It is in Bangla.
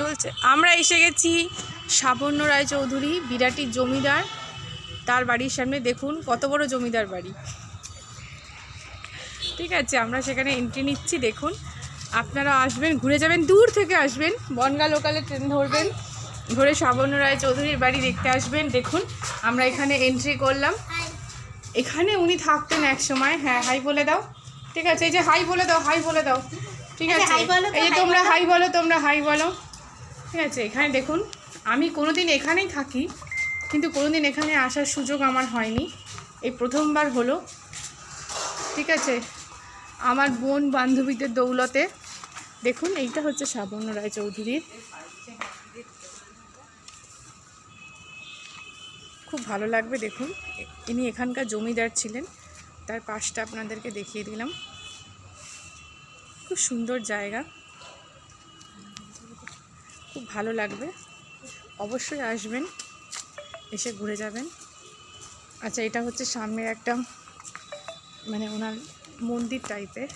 চলছে। আমরা এসে গেছি সাবর্ণ রায়চৌধুরী, বিরাটির জমিদার, তার বাড়ির সামনে। দেখুন কত বড় জমিদার বাড়ি। ঠিক আছে, আমরা সেখানে এন্ট্রি নিচ্ছি। দেখুন, আপনারা আসবেন, ঘুরে যাবেন, দূর থেকে আসবেন, বনগাঁ লোকালে ট্রেন ধরবেন, ধরে সাবর্ণ রায়চৌধুরীর বাড়ি দেখতে আসবেন। দেখুন আমরা এখানে এন্ট্রি করলাম। এখানে উনি থাকতেন এক সময়। হ্যাঁ, হাই বলে দাও। ঠিক আছে, এই যে হাই বলে দাও, হাই বলে দাও। ঠিক আছে, এই যে তোমরা হাই বলো, তোমরা হাই বলো। ঠিক আছে, এখানে দেখুন, আমি কোনোদিন এখানেই থাকি, কিন্তু কোনোদিন এখানে আসার সুযোগ আমার হয়নি, এই প্রথমবার হলো। ঠিক আছে, আমার বোন বান্ধবীদের দৌলতে। দেখুন, এইটা হচ্ছে সাবর্ণ রায়চৌধুরীর। খুব ভালো লাগবে। দেখুন, ইনি এখানকার জমিদার ছিলেন, তার পাশটা আপনাদেরকে দেখিয়ে দিলাম। খুব সুন্দর জায়গা, খুব ভালো লাগবে। অবশ্যই আসবেন, এসে ঘুরে যাবেন। আচ্ছা, এটা হচ্ছে সামনের একটা মানে ওনার মন্দির টাইপের।